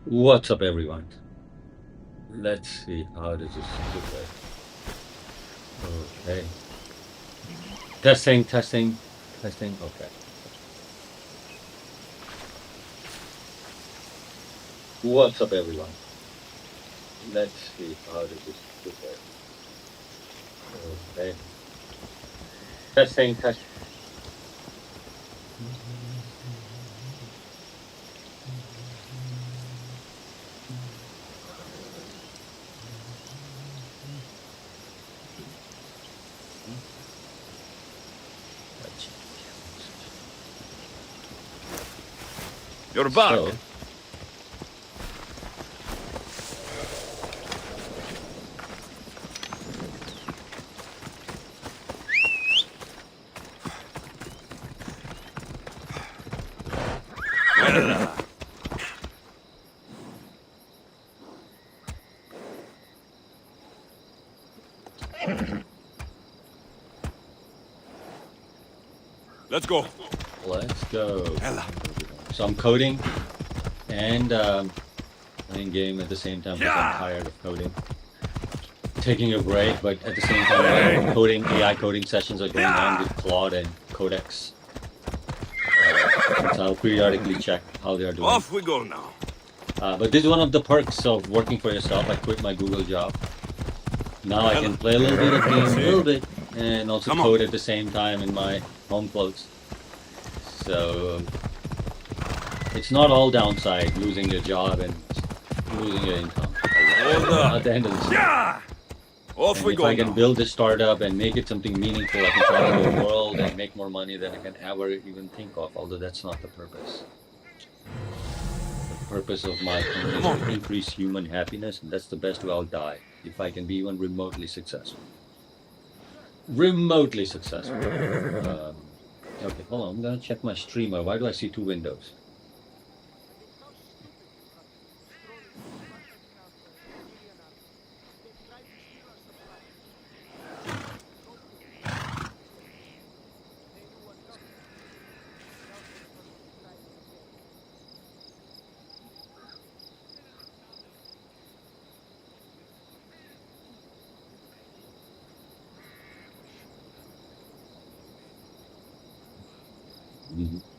What's up, everyone? Let's see, how does this look like? Okay. Testing, testing, testing. Okay. What's up, everyone? Let's see, how does this look like? Okay. Testing, testing. You're back. So, Well, let's go. let's go. Ella. So I'm coding and playing game at the same time because I'm tired of coding. Taking a break, but at the same time, coding AI coding sessions are going on with Claude and Codex. So I'll periodically check how they are doing. Off we go now. But this is one of the perks of working for yourself. I quit my Google job. Now I can play a little bit of game, a little bit, and also Come on. code at the same time in my home clothes. So it's not all downside, losing your job and losing your income. At the end of the day. Yeah. Off And we if go I can now. build this startup and make it something meaningful, I can travel the world and make more money than I can ever even think of, although that's not the purpose. The purpose of my company is to increase human happiness, and that's the best way I'll die, if I can be even remotely successful. Remotely successful. Okay, hold on, I'm gonna check my streamer. Why do I see two windows?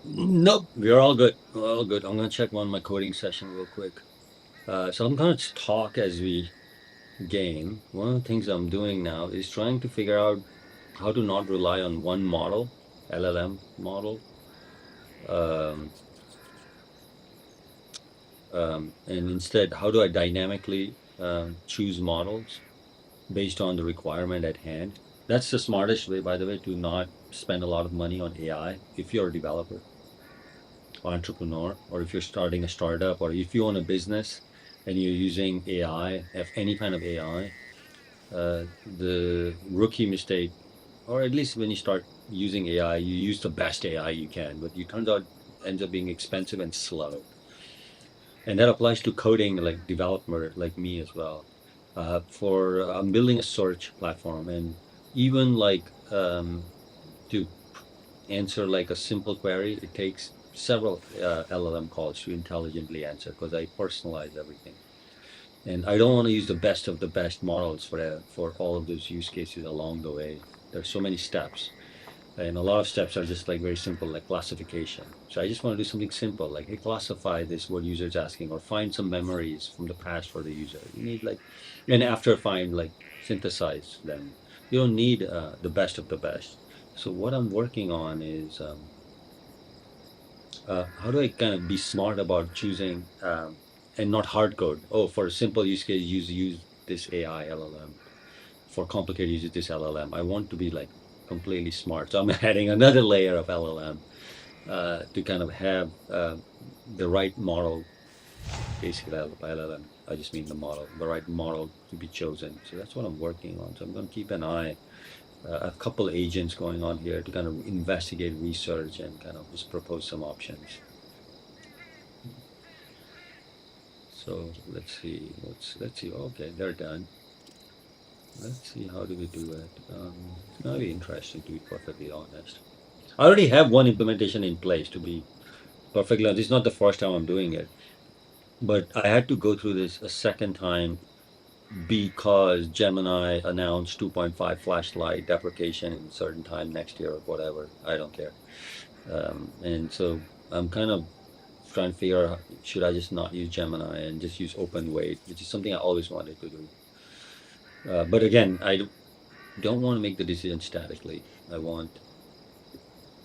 Nope, we're all good. We're all good. I'm gonna check my coding session real quick. So I'm gonna talk as we game. One of the things I'm doing now is trying to figure out how to not rely on one model, LLM model, um, and instead, how do I dynamically choose models based on the requirement at hand? That's the smartest way, by the way, to not spend a lot of money on AI if you're a developer, entrepreneur, or if you're starting a startup, or if you own a business and you're using AI, any kind of AI. The rookie mistake, or at least when you start using AI, you use the best AI you can, but it turns out ends up being expensive and slow. And that applies to coding, like developer, like me as well. For I'm building a search platform, and even like to answer like a simple query, it takes several LLM calls to intelligently answer because I personalize everything. And I don't want to use the best of the best models for all of those use cases along the way. There's so many steps, and a lot of steps are just like very simple, like classification. So I just want to do something simple, like hey, classify this what user is asking, or find some memories from the past for the user. You need like, and after find like synthesize them. You don't need the best of the best. So what I'm working on is how do I kind of be smart about choosing and not hard code? Oh, for a simple use case, use this AI LLM. For complicated use this LLM. I want to be like completely smart. So I'm adding another layer of LLM to kind of have the right model, basically LLM. I just mean the model, the right model to be chosen. So that's what I'm working on. So I'm going to keep an eye, a couple agents going on here to kind of investigate research and kind of just propose some options. So let's see. Let's see. Okay, they're done. Let's see, how do we do it? It's gonna be interesting, to be perfectly honest. I already have one implementation in place, to be perfectly honest. It's not the first time I'm doing it. But I had to go through this a second time because Gemini announced 2.5 flashlight deprecation in certain time next year or whatever. I don't care. And so I'm kind of trying to figure out, should I just not use Gemini and just use open weight, which is something I always wanted to do. But again, don't want to make the decision statically. I want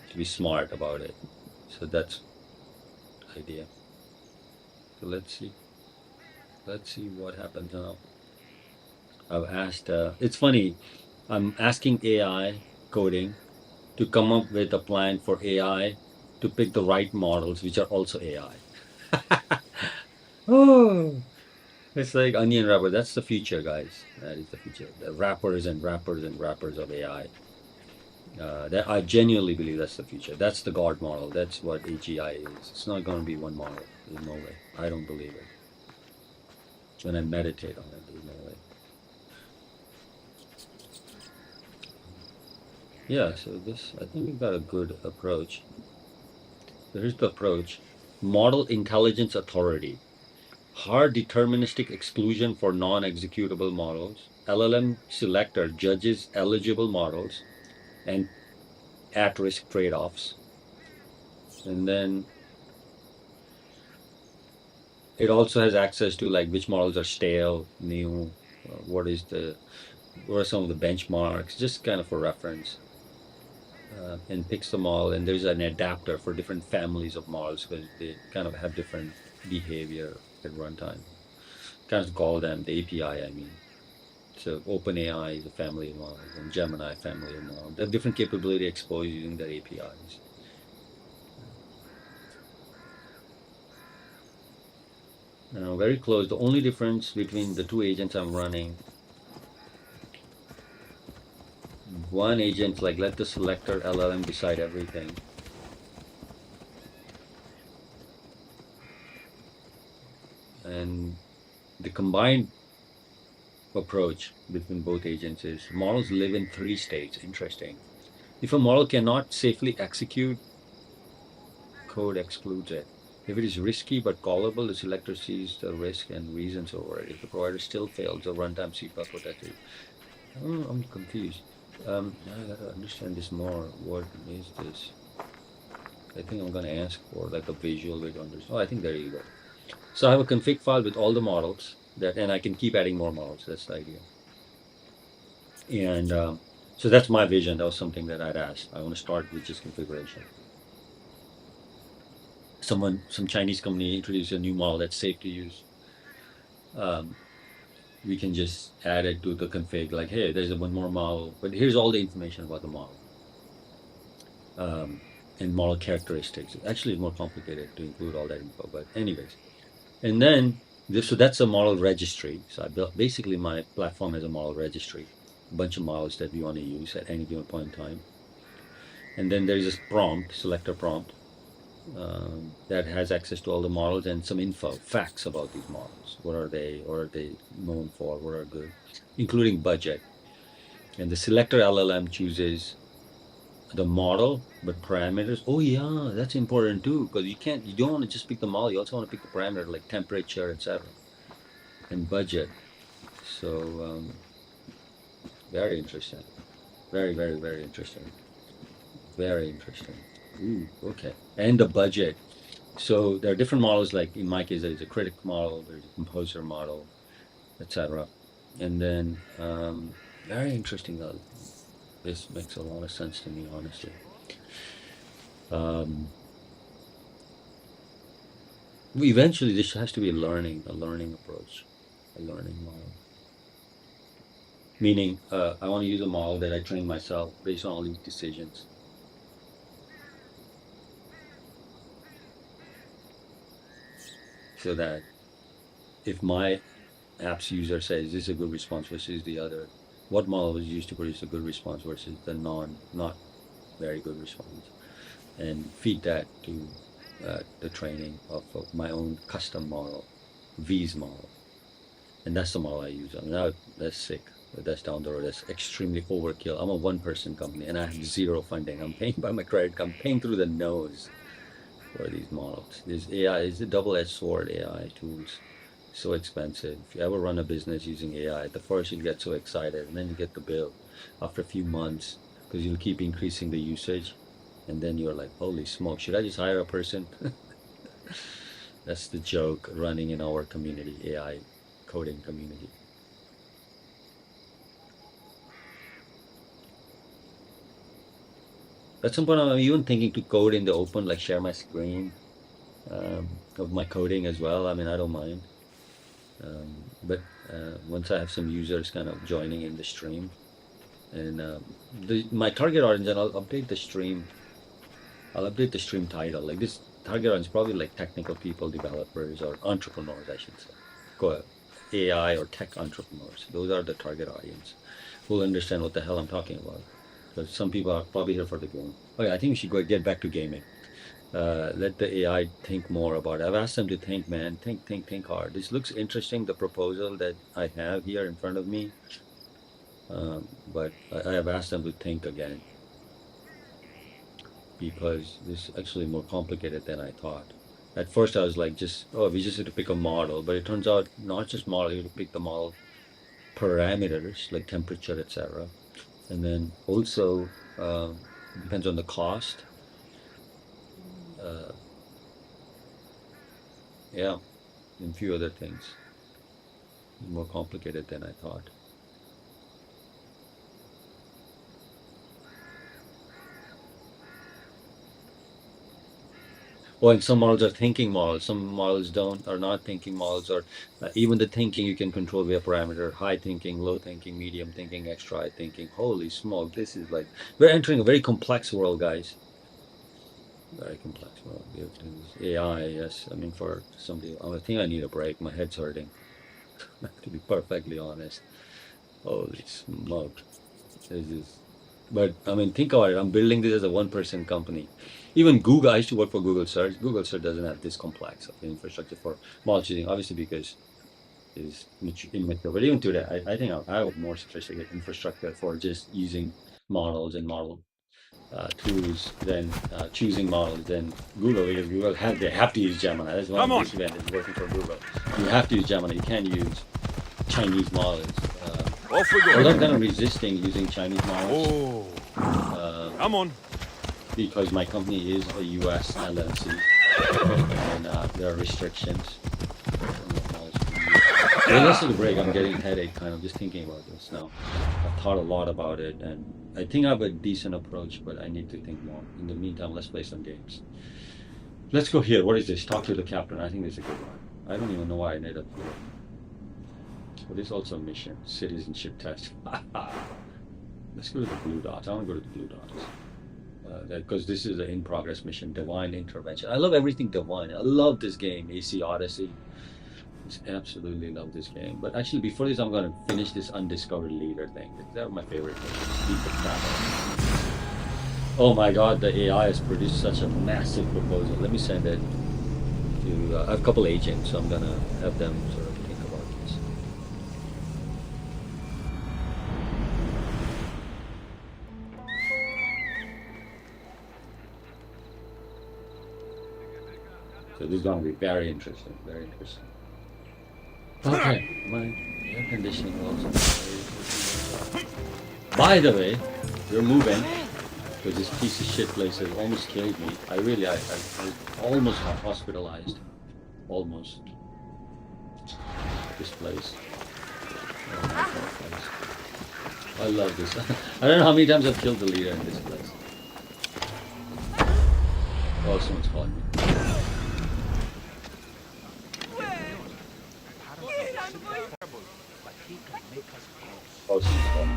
to be smart about it. So that's the idea. So let's see. Let's see what happens now. I've asked, it's funny, I'm asking AI coding to come up with a plan for AI to pick the right models, which are also AI. Oh, it's like onion wrapper. That's the future, guys. That is the future. The wrappers and wrappers and wrappers of AI. That I genuinely believe that's the future. That's the God model. That's what AGI is. It's not going to be one model. There's no way. I don't believe it. When I meditate on it, there's no way. Yeah, so this, I think we've got a good approach. So here's the approach. Model intelligence authority. Hard deterministic exclusion for non-executable models. LLM selector judges eligible models and at-risk trade-offs. And then it also has access to like which models are stale, new, what are some of the benchmarks, just kind of for reference, and picks them all. And there's an adapter for different families of models because they kind of have different behavior at runtime. Kind of call them the API, I mean. So OpenAI is a family of models, and Gemini family of models. They have different capability exposed using their APIs. Now, very close. The only difference between the two agents I'm running, one agent like let the selector LLM decide everything. And the combined approach between both agents is models live in three states. Interesting. If a model cannot safely execute, code excludes it. If it is risky but callable, the selector sees the risk and reasons over it. If the provider still fails, the runtime C protected. Oh, I'm confused. Now I gotta understand this more. What is this? I think I'm gonna ask for like a visual way to understand. Oh, I think there you go. So I have a config file with all the models that, and I can keep adding more models. That's the idea. And so that's my vision. That was something that I'd asked. I want to start with just configuration. Some Chinese company introduced a new model that's safe to use. We can just add it to the config, like, hey, there's one more model, but here's all the information about the model. And model characteristics. Actually, it's more complicated to include all that info, but anyways. And then, so that's a model registry. So I built, basically my platform has a model registry, a bunch of models that we want to use at any given point in time. And then there's this prompt, selector prompt, that has access to all the models and some info, facts about these models. What are they known for? What are good? Including budget. And the selector LLM chooses the model, but parameters. Oh yeah, that's important too, because you don't want to just pick the model. You also want to pick the parameter like temperature, etc. And budget. So very interesting. Very, very, very interesting. Very interesting. Ooh, okay. And the budget. So there are different models, like in my case, there's a critic model, there's a composer model, etc. And then very interesting. This makes a lot of sense to me, honestly. Um, eventually, this has to be a learning approach, a learning model. Meaning, I want to use a model that I train myself based on all these decisions. So that if my app's user says this is a good response versus the other, what model was used to produce a good response versus the not very good response, and feed that to the training of my own custom model, V's model, and that's the model I use. I mean, that's sick. That's down the road. That's extremely overkill. I'm a one-person company and I have zero funding. I'm paying by my credit card. I'm paying through the nose. for these models. This AI is a double-edged sword, AI tools. So expensive. If you ever run a business using AI, at the first you get so excited and then you get the bill after a few months because you'll keep increasing the usage. And then you're like, holy smoke, should I just hire a person? That's the joke running in our community, AI coding community. At some point, I'm even thinking to code in the open, like share my screen of my coding as well. I mean, I don't mind. But once I have some users kind of joining in the stream, and my target audience, and I'll update the stream. I'll update the stream title. Like this target audience, probably like technical people, developers, or entrepreneurs, I should say. Go AI or tech entrepreneurs. Those are the target audience who'll understand what the hell I'm talking about. Because some people are probably here for the game. Oh yeah, I think we should go get back to gaming. Let the AI think more about it. I've asked them to think, man, think hard. This looks interesting, the proposal that I have here in front of me. But I have asked them to think again because this is actually more complicated than I thought. At first, I was like, we just have to pick a model, but it turns out not just model, you have to pick the model parameters like temperature, etc. And then also depends on the cost. Uh, yeah, and a few other things. More complicated than I thought. Oh, and some models are thinking models. Some models are not thinking models, or even the thinking you can control via parameter: high thinking, low thinking, medium thinking, extra high thinking. Holy smoke! This is like we're entering a very complex world, guys. Very complex world. We have to use AI. Yes, I mean for somebody, I think I need a break. My head's hurting. To be perfectly honest. Holy smoke! This is. But I mean, think about it. I'm building this as a one-person company. Even Google, I used to work for Google Search. Google Search doesn't have this complex of infrastructure for model choosing, obviously because it's immature. But even today, I think I have more sophisticated infrastructure for just using models and model tools than choosing models than Google, because they have to use Gemini. That's one of Come the on. disadvantages working for Google. You have to use Gemini. You can't use Chinese models. Off we Although go. I'm kind of resisting using Chinese models. Oh, come on. Because my company is a US LLC and there are restrictions. So let's take a break. I'm getting a headache kind of just thinking about this now. I've thought a lot about it and I think I have a decent approach, but I need to think more. In the meantime, let's play some games. Let's go here. What is this? Talk to the captain. I think this is a good one. I don't even know why I ended up here. But it's also a mission. Citizenship test. Let's go to the blue dots. I want to go to the blue dots. Because this is an in-progress mission, divine intervention. I love everything divine. I love this game, AC Odyssey. Just absolutely love this game. But actually, before this, I'm going to finish this undiscovered leader thing. They're my favorite things. Beat the crap out of them. Oh my God, the AI has produced such a massive proposal. Let me send it to. I have a couple agents, so I'm going to have them sort of think about this. So this is going to be very interesting, very interesting. Okay, my air conditioning also very interesting. By the way, we're moving because this piece of shit place has almost killed me. I almost got hospitalized. Almost. This place. Oh my God, guys. I love this. I don't know how many times I've killed the leader in this place. Oh, someone's calling me. Oh, someone's calling me.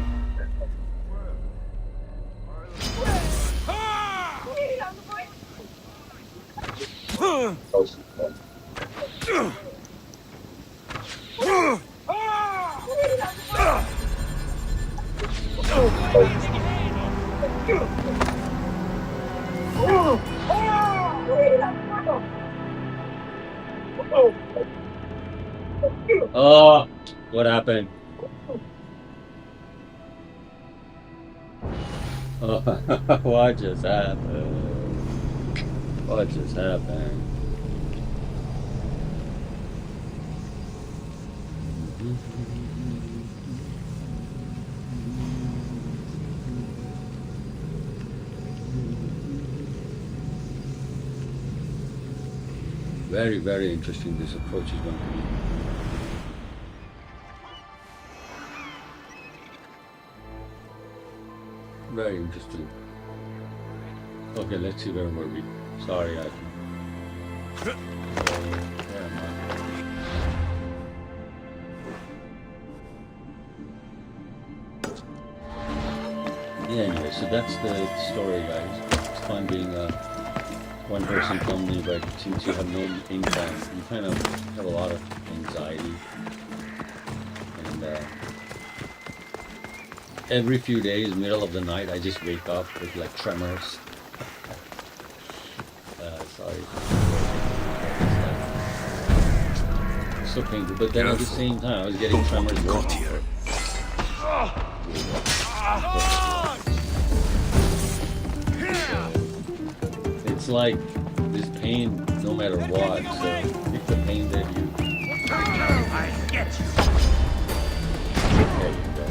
Oh, someone's calling me. Oh, what happened? Oh, what just happened? What just happened? Very, very interesting this approach is going to be. Very interesting. Okay, let's see where were we. Sorry, I. Where am I? Yeah, anyway, so that's the story, guys. It's fun being a one-person company, but since you have no income, you kind of have a lot of anxiety, and every few days, middle of the night, I just wake up with like tremors. Sorry. It's so painful, but then at the same time, I was getting tremors. Got here. It's like this pain, no matter what. So pick the pain that you. I get you. There you go.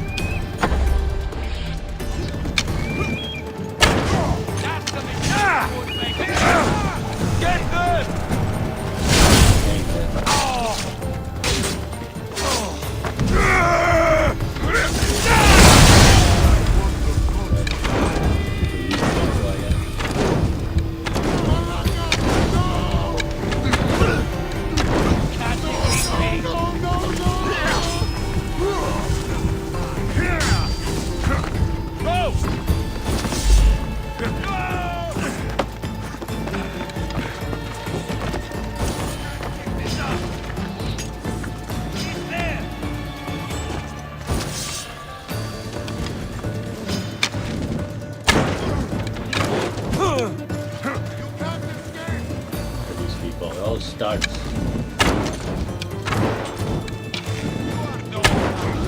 Get them! Pain that- These people, it all starts.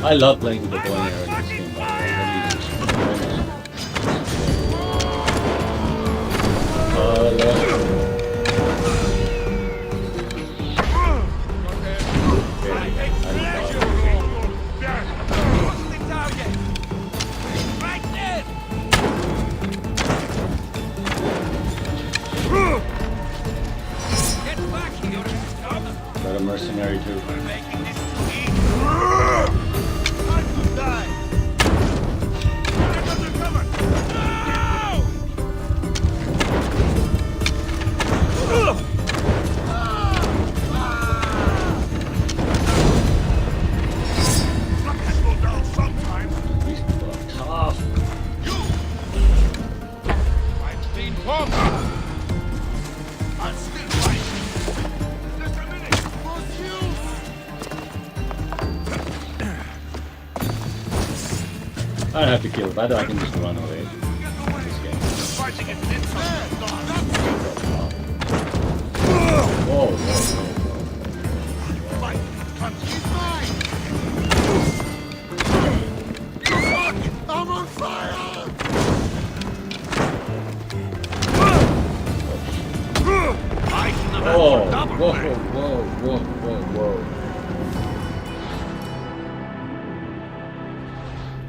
I love playing with the bow and arrow in this game, by the way. I love But a mercenary too. These people are tough. I don't have to kill it, either I can just run away. In this game. Whoa, whoa, whoa, I'm on fire! whoa, whoa, whoa, whoa, whoa, whoa.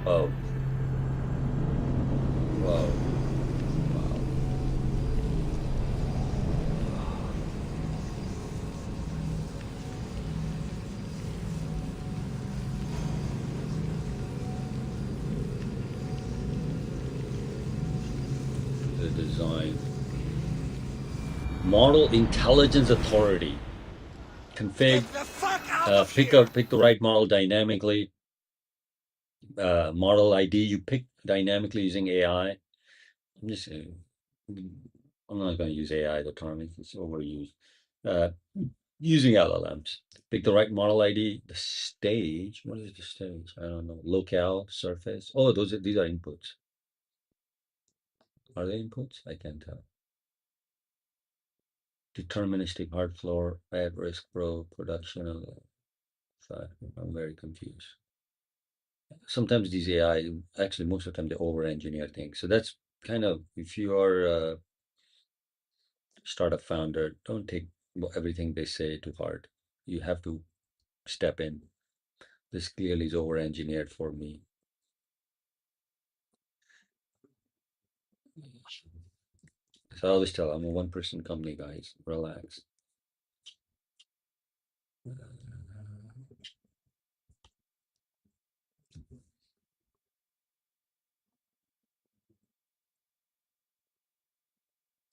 Oh. Whoa. Wow. The design. Model Intelligence Authority. Config. Pick the right model dynamically. Model ID you pick dynamically using AI. I'm just. I'm not going to use AI. The term it's overused. Uh, using LLMs. Pick the right model ID. The stage. What is the stage? I don't know. Locale, surface. Oh, these are inputs. Are they inputs? I can't tell. Deterministic hard floor, at risk pro, production. I'm very confused. Sometimes these AI, actually, most of the time they over-engineer things. So that's kind of if you are startup founder, don't take everything they say to heart. You have to step in. This clearly is over engineered for me. So I always tell, I'm a one-person company, guys. Relax.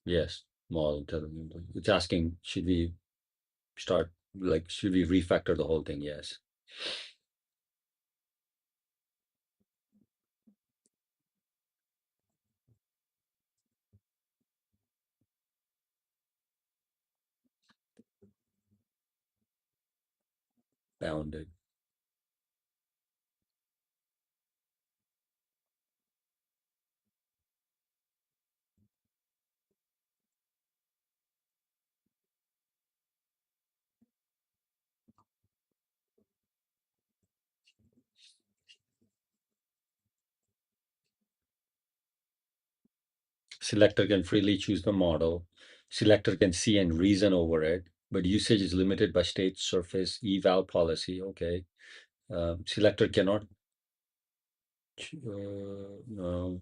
Yes, model intelligence. It's asking, should we start, like, should we refactor the whole thing? Yes. Bounded. Selector can freely choose the model. Selector can see and reason over it, but usage is limited by state surface eval policy. Okay. Selector cannot, no,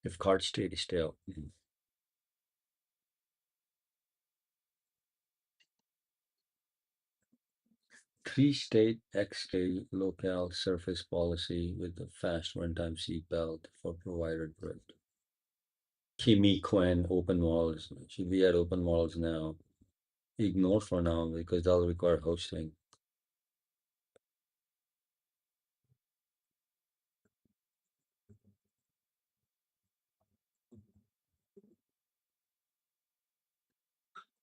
if card state is stale. Three state X state locale surface policy with the fast runtime seatbelt for provider drift. Kimi Quen open models. Should we add open models now? Ignore for now because that'll require hosting.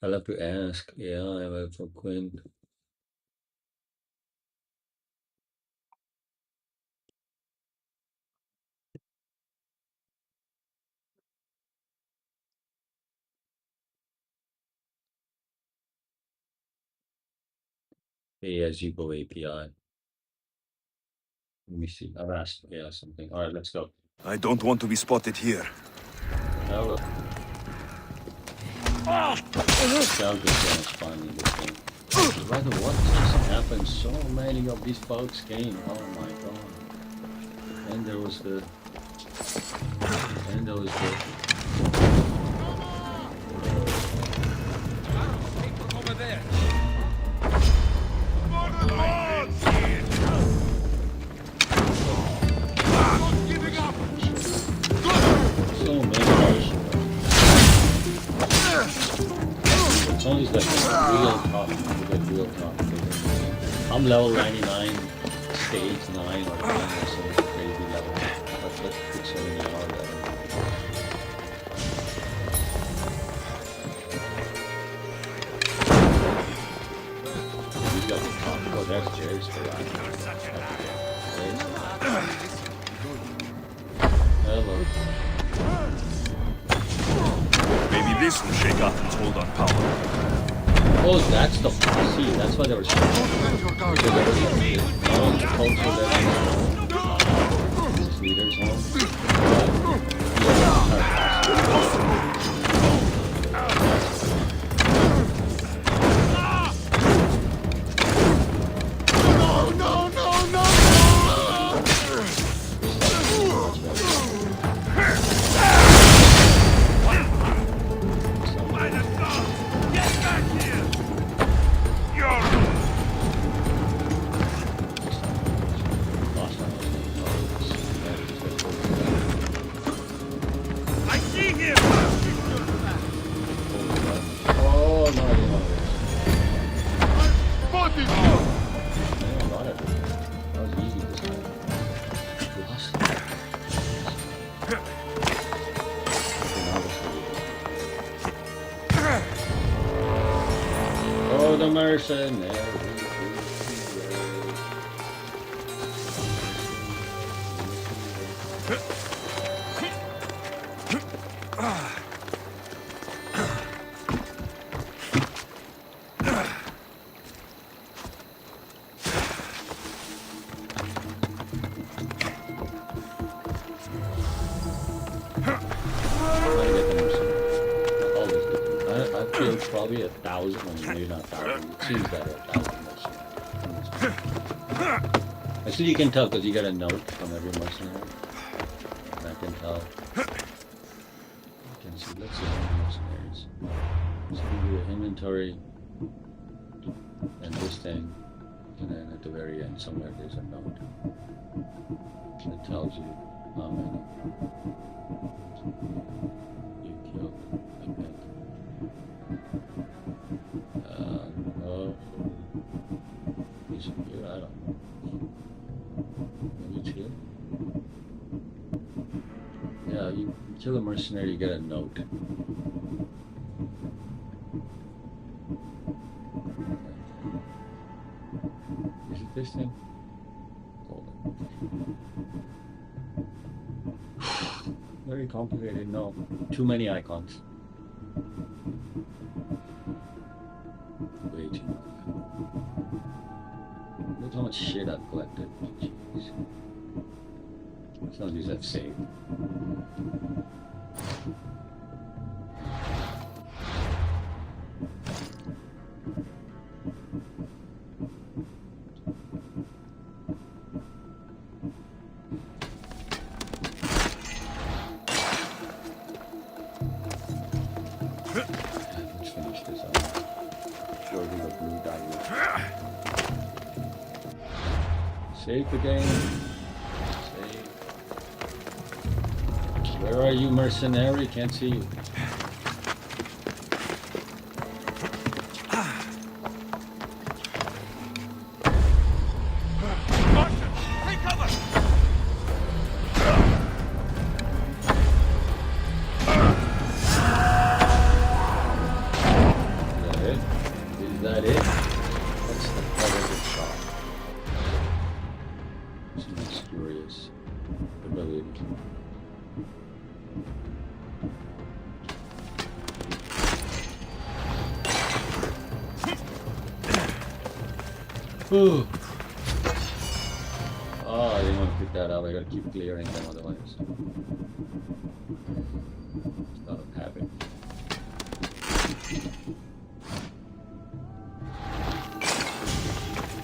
I'll have to ask. Yeah, I will for Quinn. As you go API. Let me see. I've asked. Yeah, something. All right, let's go. I don't want to be spotted here. Hello. Sound good chance finding this thing. By the way, what just happened? So many of these folks came. Oh my god. And there was the. And there was the. Over there. So many. It's always like real tough. You get real tough. I'm level 99, stage 9 or 10 or some crazy level. That's what it's so many hours level. These guys are tough. Oh, that's Jerry's for that. Hello. Maybe this will shake Gotham's hold on power. Oh, that's the see. That's why they were so. Because there was the culture that these leaders home. No, no, no, no, no! By the dog! Get back here! You're... I see him! Oh no, no. Spotted! I got it. That was easy this time. Lost. Okay, now this will be- Oh, the mercenary. Trying to get the mercenary. Always. 1,000, well, maybe not 1,000. It seems better 1,000 mercenaries. Actually, you can tell because you get a note from every mercenary. And I can tell. You can see. Let's see how many mercenaries. So we do an inventory and this thing, and then at the very end somewhere there's a note that tells you how many you killed. I think. Oh, is it here? I don't know. Maybe it's here. Yeah, you kill a mercenary, you get a note. Is it this thing? Hold on. Very complicated, no. Too many icons. Way too much. Look how much shit I've collected. Jeez. Some of these I've saved. Let's finish this up. Sure, we got blue diamond. Save the game. Save. Where are you, mercenary? Can't see you. Marshal, take cover! Is that it? That's the positive shot. Seems curious. Ability. Ooh. Oh, I didn't want to pick that up. I gotta keep clearing them otherwise. It's not a habit.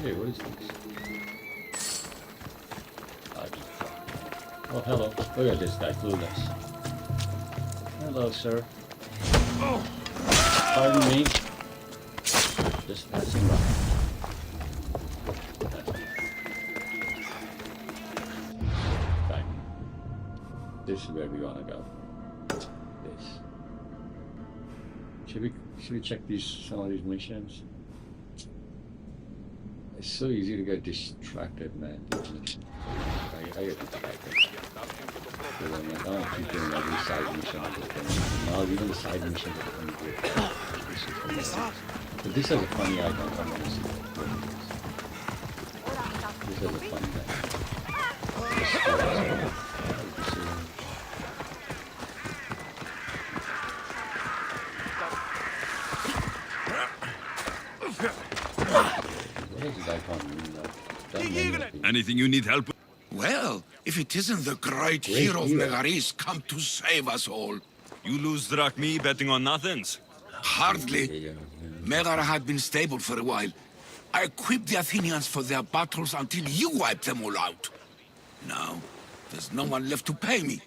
Hey, what is this? Oh, hello. Look at this guy, clueless. Hello, sir. Pardon me. Just passing by. Right. This is where we wanna go. This. Should we check some of these missions? It's so easy to get distracted, man. I get distracted. Because I'm like, oh, I keep doing every side mission. Now even the side missions are coming good. But this has a funny icon. I want to see what it is. This has a funny icon. What does this icon mean? Done many of these. Anything you need help with? Well, if it isn't the great hero of Megaris come to save us all. You lose Drachmi betting on nothings? Hardly. Yeah. Megara had been stable for a while. I equipped the Athenians for their battles until you wiped them all out. Now, there's no one left to pay me.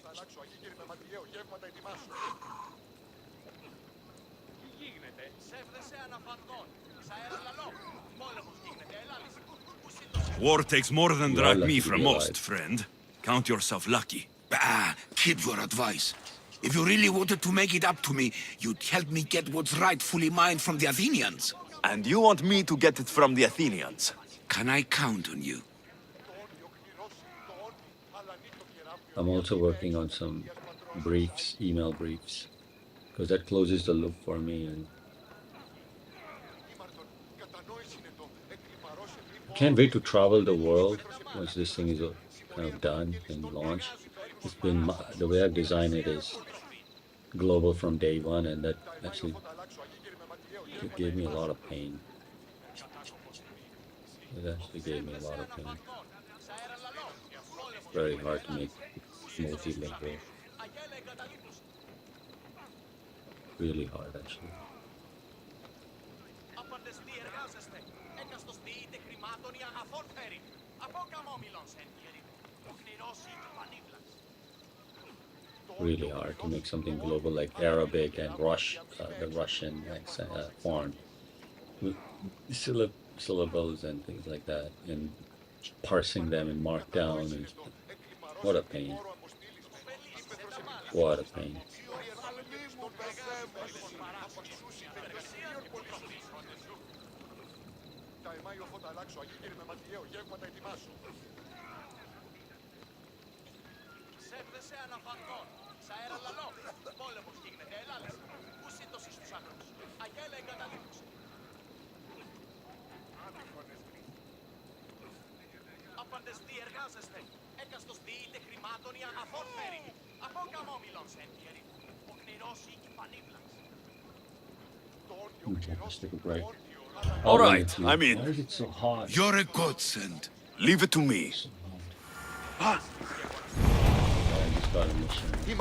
War takes more than You are lucky Drachmi to from be alive. most, friend. Count yourself lucky. Bah, keep your advice. If you really wanted to make it up to me, you'd help me get what's rightfully mine from the Athenians. And you want me to get it from the Athenians? Can I count on you? I'm also working on some briefs, email briefs, because that closes the loop for me. And can't wait to travel the world once this thing is kind of done and launched. It's been the way I've designed it is global from day one, and that actually it gave me a lot of pain. It actually gave me a lot of pain. Very hard to make multilingual. Really hard, actually. Really hard to make something global like Arabic and the Russian accent, font with syllables and things like that, and parsing them in Markdown. And what a pain! What a pain! Let's take a break. All right, I'm in. Why is it so hot? You're a godsend. Leave it to me. I just got a mission. You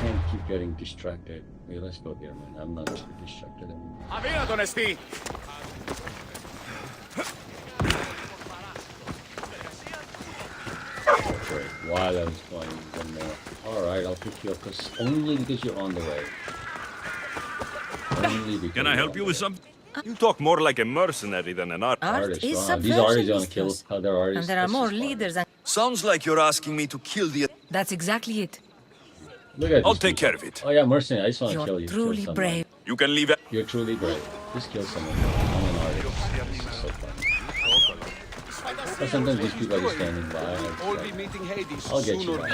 can't keep getting distracted. Hey, let's go here, man. I'm not gonna be distracted anymore. Αδύνατον εστί! Okay, while I was going one more. Alright, I'll pick you up only because you're on the way. Only because Can I you're help on you the with way. something? You talk more like a mercenary than an artist. Art Artists, is wow. subversion, These artists want to kill Istos. other artists. And there are That's more just fine. leaders and... Sounds like you're asking me to kill the... That's exactly it. Look at I'll these take people. care of it. Oh yeah, mercenary. I just want to kill You're you. Kill truly someone. brave. You can leave it. You're truly brave. Just kill someone. I'm an artist. This is so fun. But sometimes these people are just standing by. And it's like, I'll get you back.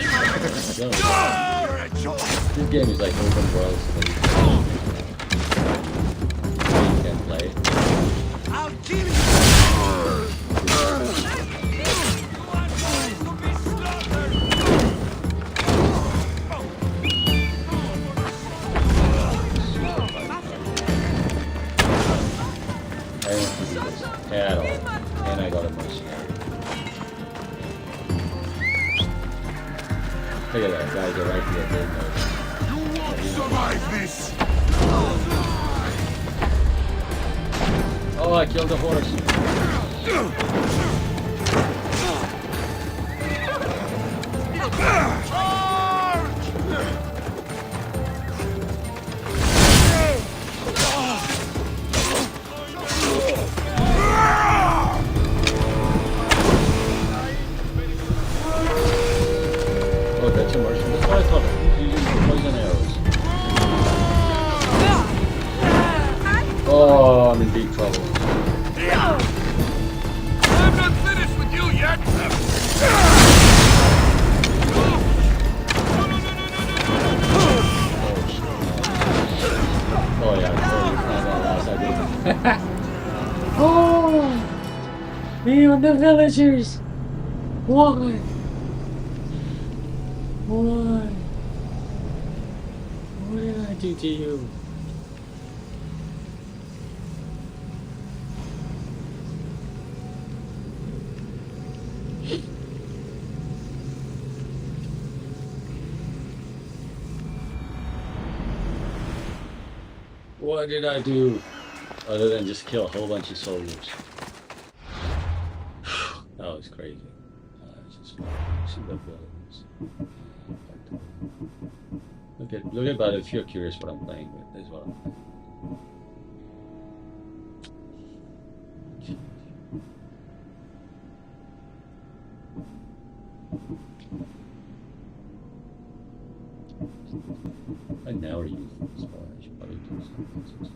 Don't worry. This game is like open world, so that you can play. I'll kill you! I don't have to do this at all. And I got a mercenary. Look at that, guys are right here. They know. You won't survive this! Oh, I killed the horse. Oh, that's a mercenary. That's what I thought. He's using poison arrows. Oh, I'm in deep trouble. I'm not finished with you yet! Oh yeah, I'm totally fine that last I did. Oh, me and the villagers. Why? Why? What did I do to you? What did I do? Other than just kill a whole bunch of soldiers. That was crazy. Just see the villains. Look at that if you're curious what I'm playing with as well. I never use this one. I should probably do something.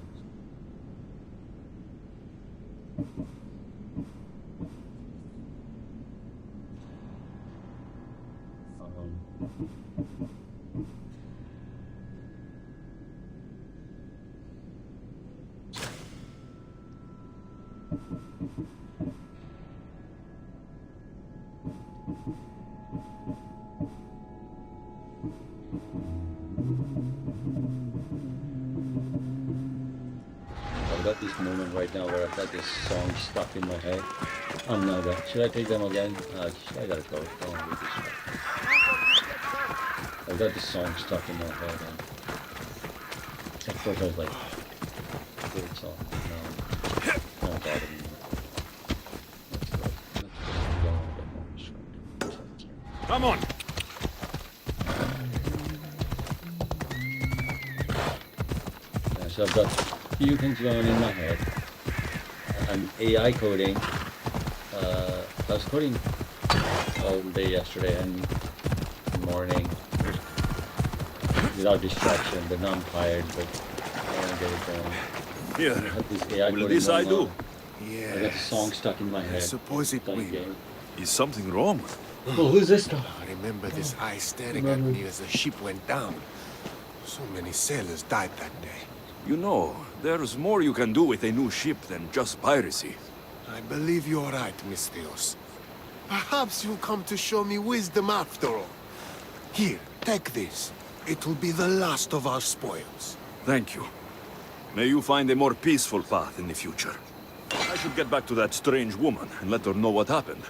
I've got this moment right now where I've got this song stuck in my head. I'm not gonna. Should I take them again? I gotta go. I don't want to be distracted. I've got this song stuck in my head. And I first I was like, good, so no, don't bother me. Let's go. We don't want to get more distracted. Come on. Yeah, so I've got a few things going in my head. I'm AI coding. I was coding all day yesterday and morning without distraction, but now I'm tired, but I want to get it done. I Here. have this AI Will coding this I going do? on. I got the song stuck in my I head. suppose it Like, will. game. Is something wrong? Oh, who's this guy? I remember this eye staring at me as the ship went down. So many sailors died that day. You know, there's more you can do with a new ship than just piracy. I believe you're right, Misthios. Perhaps you'll come to show me wisdom after all. Here, take this. It will be the last of our spoils. Thank you. May you find a more peaceful path in the future. I should get back to that strange woman and let her know what happened.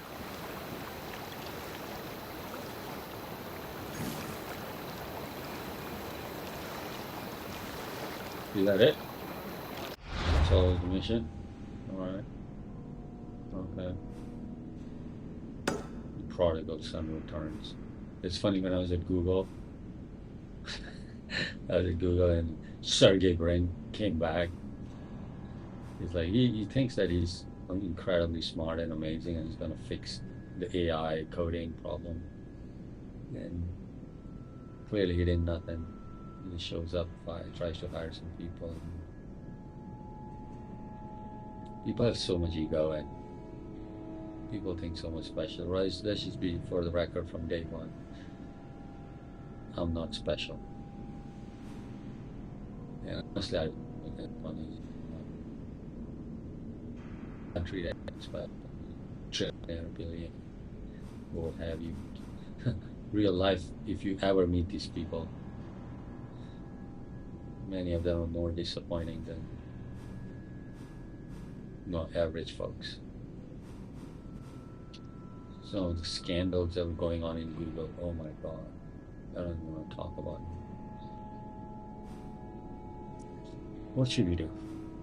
Is that it? That's all the mission? Alright. Okay. The prodigal son returns. It's funny, when I was at Google, and Sergey Brin came back. He's like, he thinks that he's incredibly smart and amazing and he's gonna fix the AI coding problem. And clearly he did nothing. He shows up, tries to hire some people. People have so much ego and people think so much special. Right? Let's just be for the record from day one. I'm not special. And honestly, I look at money. Country that's special. Trillionaire, billion, what have you. Real life, if you ever meet these people, many of them are more disappointing than average folks. Some of the scandals that were going on in Google, oh my god, I don't even want to talk about it. What should we do?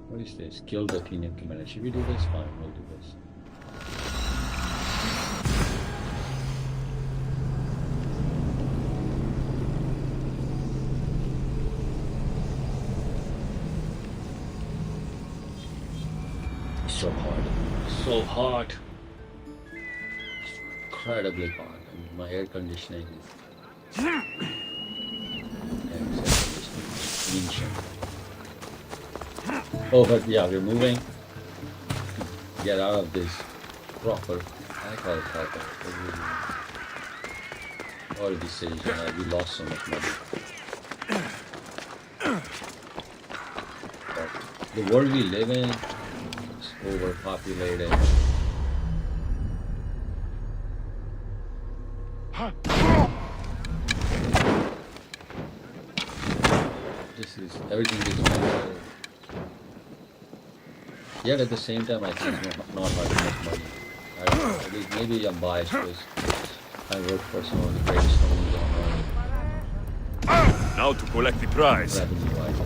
What is this? Kill the Athenian commander. Should we do this? Fine, we'll do this. So hot. So hot. Incredibly hot. And my air conditioning is ancient. Oh, but yeah, we're moving. Get out of this proper. I call it proper. All of this decision. We lost so much money. But the world we live in, overpopulated. Everything is controlled. Yet at the same time, I think it's not hard to make money. I don't know. At least maybe I'm biased because I work for some of the greatest companies on earth. Now to collect the prize. Revenue-wise.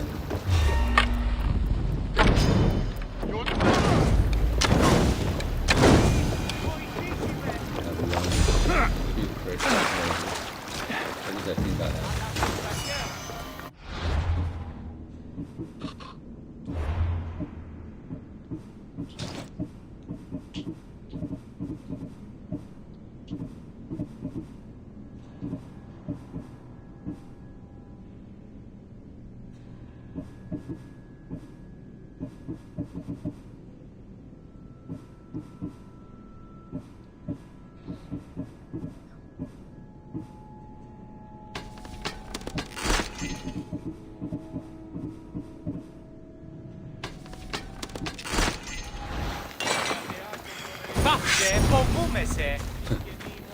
I think I have.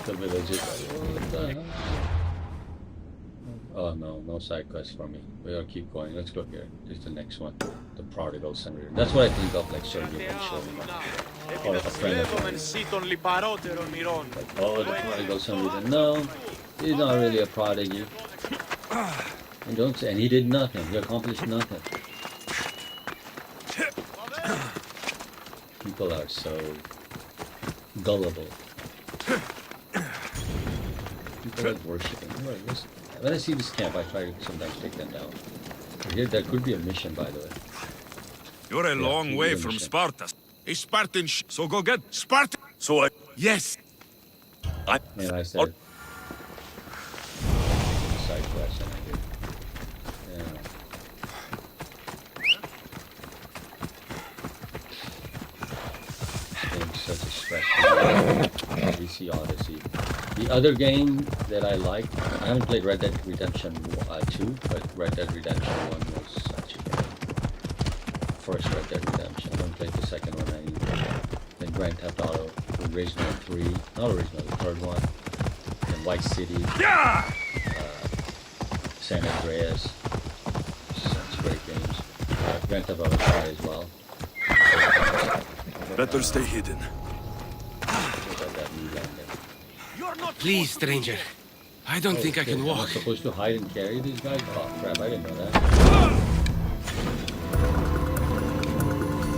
The villagers. What the hell? Oh no, no side quests for me. We gotta keep going. Let's go here. This is the next one. The prodigal son. That's what I think of, like Sergey and showing up. Or a friend of mine. Like, oh, the prodigal son. No, he's not really a prodigy. And don't say, and he did nothing. He accomplished nothing. People are so gullible. People are worshiping. When I see this camp, I try to sometimes take them down. Here, there could be a mission, by the way. You're a Yeah, long could way be a from mission. Sparta. A Spartan So go get Spartan. So Yes. And I said, side quest, and I did. Yeah. It's such a stressful game. We see Odyssey. The other game that I like, I haven't played Red Dead Redemption 2, but Red Dead Redemption 1 was such a game. First Red Dead Redemption. I haven't played the second one either. Then Grand Theft Auto, original 3, not original, the third one. Then Vice City, San Andreas. Such great games. Grand Theft Auto 5 as well. Better stay hidden. Please, stranger. I don't think I can Am I walk. supposed to hide and carry these guys? Oh crap, I didn't know that.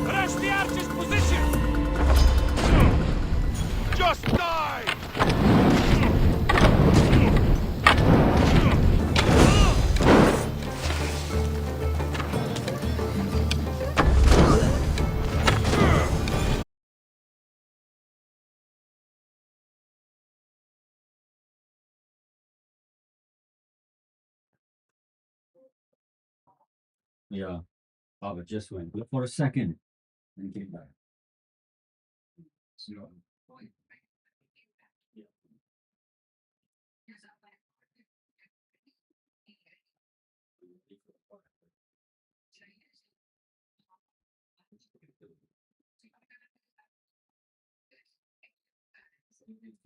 Rush the archer's position! Just die! Yeah. Oh, but just went. Look for a second and came back. So,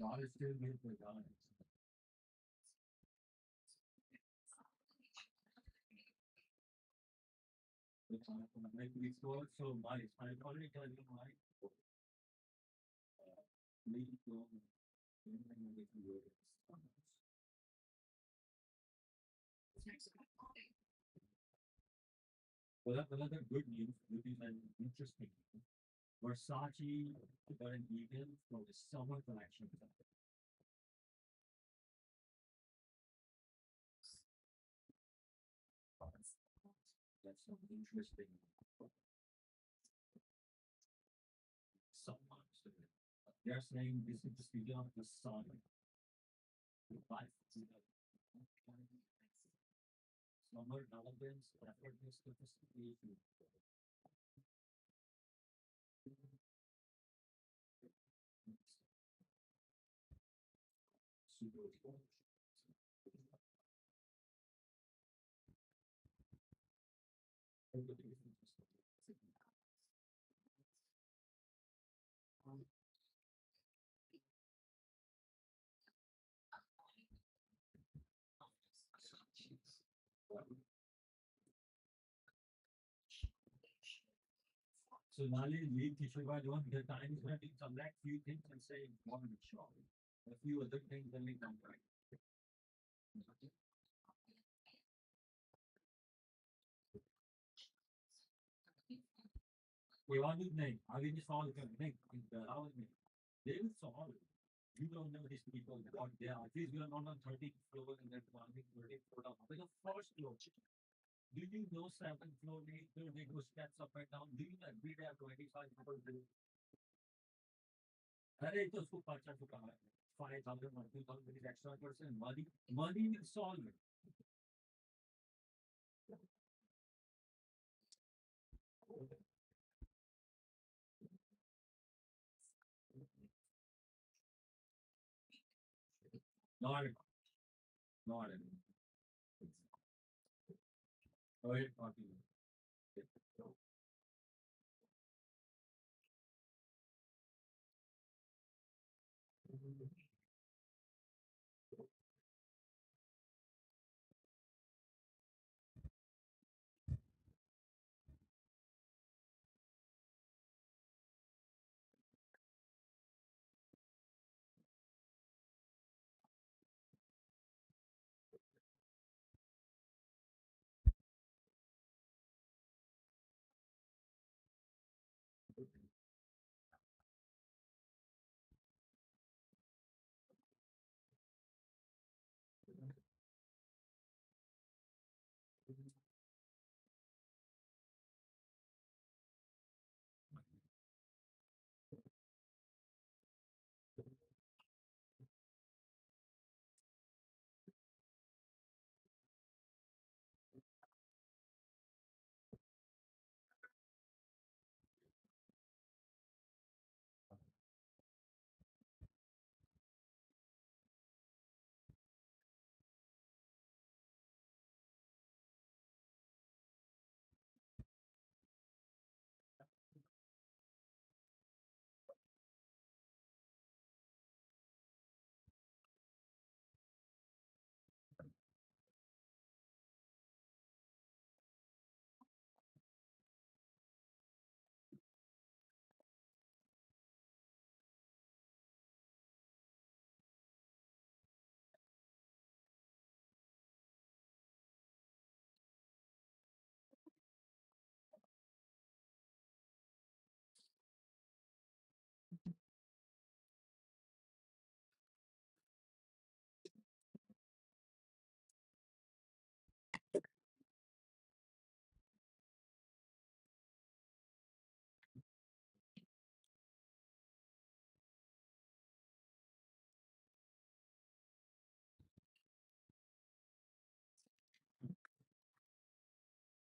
God is still good for God. Like we saw so much. I already tell you why. Maybe go. Well, another good news, which is an interesting. Versace got an email for the summer collection. That's something interesting. Someone, they're saying this is the studio of the sun. Summer relevance, effortless sophistication. Super. So Nali leave Kishore don't the time is going to select few things and say important shop. A few other things then we come back. We want to name. I will solve the name. They will solve it. You don't know these people what they are. At least we are not on 30th floor and then planning 30th floor down. But the first floor. Do you know 7th floor, 8th floor, they go steps up and down? Do you know every day have 25 people do? अरे तो उसको पर्चा चुका है 5,000 or 2,000 is extra person money will solve it. Not at all. Not at all. Go ahead, continue.